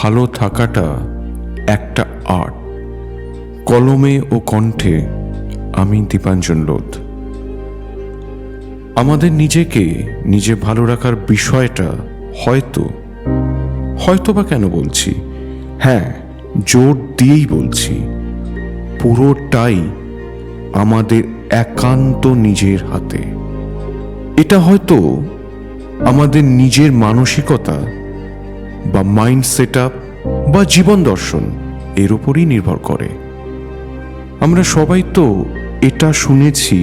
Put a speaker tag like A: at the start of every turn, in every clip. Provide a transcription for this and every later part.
A: ভালো থাকাটা একটা আর্ট। কলমে ও কণ্ঠে আমি দীপাঞ্জন লোধ। আমাদের নিজেকে নিজে ভালো রাখার বিষয়টা হয়তো বা কেন বলছি, হ্যাঁ, জোর দিয়েই বলছি, পুরোটাই আমাদের একান্ত নিজের হাতে। এটা হয়তো আমাদের নিজের মানসিকতা বা মাইন্ড সেট আপ বা জীবন দর্শন এর উপরই নির্ভর করে। আমরা সবাই তো এটা শুনেছি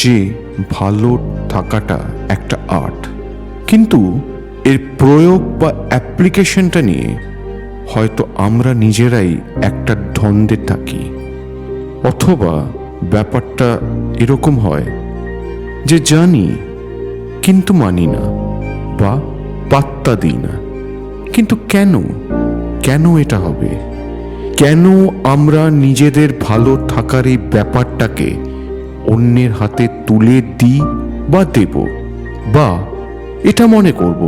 A: যে ভালো থাকাটা একটা আর্ট, কিন্তু এর প্রয়োগ বা অ্যাপ্লিকেশনটা নিয়ে হয়তো আমরা নিজেরাই একটা দ্বন্দ্বে থাকি। অথবা ব্যাপারটা এরকম হয় যে জানি কিন্তু মানি না বা পাত্তা দিই না। কিন্তু কেন এটা হবে? কেন আমরা নিজেদের ভালো থাকার এই ব্যাপারটাকে অন্যের হাতে তুলে দিই বা দেব, বা এটা মনে করব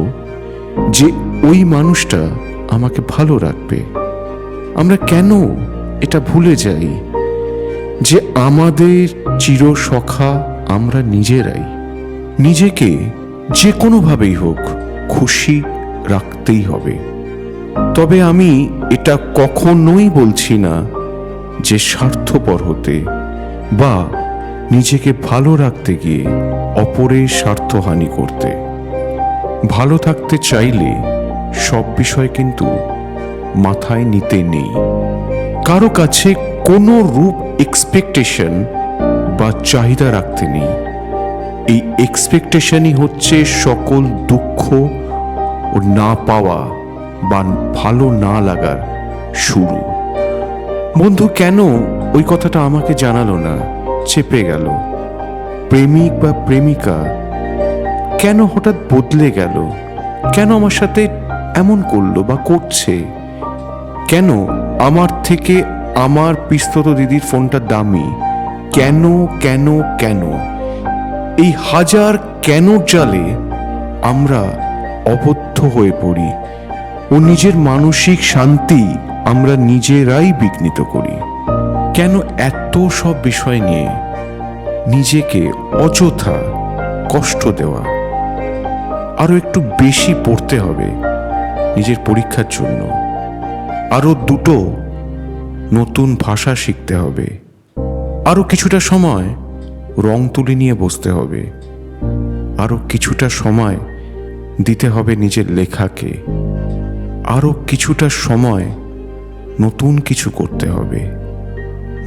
A: যে ওই মানুষটা আমাকে ভালো রাখবে? আমরা কেন এটা ভুলে যাই যে আমাদের চিরসখা আমরা নিজেরাই? নিজেকে যে কোনোভাবেই হোক খুশি রাখতেই হবে। তবে আমি এটা কখনোই বলছি না যে স্বার্থপর হতে বা নিজেকে ভালো রাখতে গিয়ে অপরের স্বার্থহানি করতে। ভালো থাকতে চাইলে সব বিষয় কিন্তু মাথায় নিতে নেই। কারো কাছে কোনো রূপ এক্সপেকটেশন বা চাহিদা রাখতে নেই। এই এক্সপেকটেশনই হচ্ছে সকল দুঃখ ও না পাওয়া বা ভালো না লাগার শুরু। বন্ধু কেন ওই কথাটা আমাকে জানালো না, চেপে গেল? প্রেমিক বা প্রেমিকা কেন হঠাৎ বদলে গেল? কেন আমার সাথে এমন করলো বা করছে? কেন আমার থেকে আমার পিস্তত দিদির ফোনটা দামি? কেন কেন কেন? এই হাজার কেন জালে আমরা অবদ্ধ হয়ে পড়ি ও নিজের মানসিক শান্তি আমরা নিজেরাই বিঘ্নিত করি। কেন এত সব বিষয় নিয়ে নিজেকে অযথা কষ্ট দেওয়া? আরো একটু বেশি পড়তে হবে নিজের পরীক্ষার জন্য, আরো দুটো নতুন ভাষা শিখতে হবে, আরো কিছুটা সময় রং তুলি নিয়ে বসতে হবে, আরো কিছুটা সময় দিতে হবে নিজের লেখাকে, আরো কিছুটা সময় নতুন কিছু করতে হবে।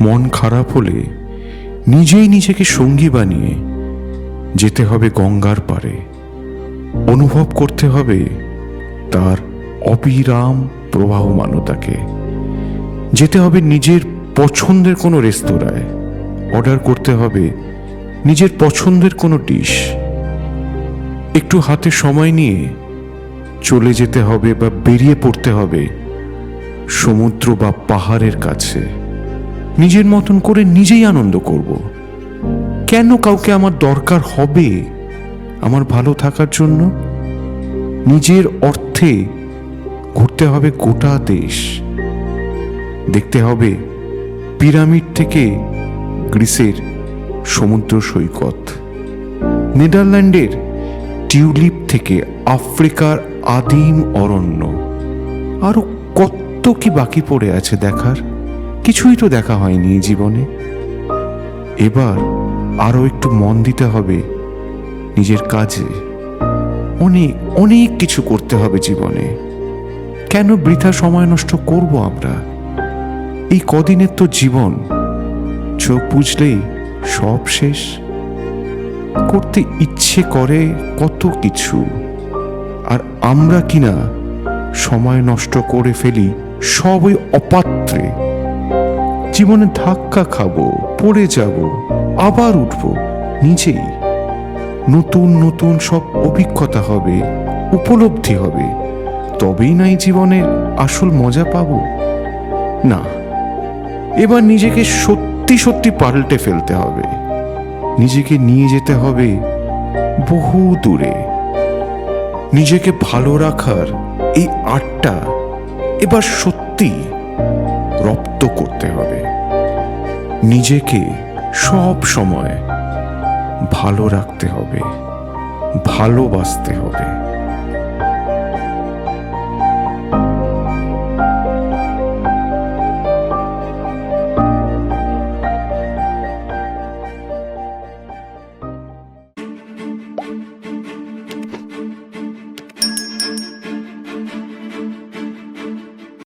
A: মন খারাপ হলে নিজেই নিজেকে সঙ্গী বানিয়ে যেতে হবে গঙ্গার পারে। অনুভব করতে হবে তার অবিরাম প্রবাহমানতাকে। যেতে হবে নিজের পছন্দের কোনো রেস্তোরাঁয়, অর্ডার করতে হবে নিজের পছন্দের কোনো ডিশ। একটু হাতে সময় নিয়ে চলে যেতে হবে বা বেরিয়ে পড়তে হবে সমুদ্র বা পাহাড়ের কাছে। নিজের মতন করে নিজেই আনন্দ করব। কেন কাউকে আমার দরকার হবে আমার ভালো থাকার জন্য? নিজের অর্থে ঘুরতে হবে গোটা দেশ, দেখতে হবে পিরামিড থেকে গ্রিসের সমুদ্র সৈকত, নেদারল্যান্ডের টিউলিপ থেকে আফ্রিকার আদিম অরণ্য। আরো কত কি বাকি পড়ে আছে দেখার? কিছুই তো দেখা হয়নি এই জীবনে। এবার আরো একটু মন দিতে হবে নিজের কাজে। অনেক অনেক কিছু করতে হবে জীবনে। কেন বৃথা সময় নষ্ট করব আমরা? এই কদিনের তো জীবন, চোখ বুঝলেই সব শেষ। করতে ইচ্ছে করে কত কিছু, আর আমরা কিনা সময় নষ্ট করে ফেলি সবই অপাত্রে। জীবনে ধাক্কা খাবো, পড়ে যাব, আবার উঠবো নিজেই। নতুন নতুন সব অভিজ্ঞতা হবে, উপলব্ধি হবে, তবেই নাই জীবনের আসল মজা পাবো। না, এবার নিজেকে সত্যি সত্যি পাল্টে ফেলতে হবে। নিজেকে নিয়ে যেতে হবে বহু দূরে। নিজেকে ভালো রাখার এই আর্টটা এবার সত্যি রপ্ত করতে হবে, নিজেকে সব সময় ভালো রাখতে হবে, ভালোবাসতে হবে।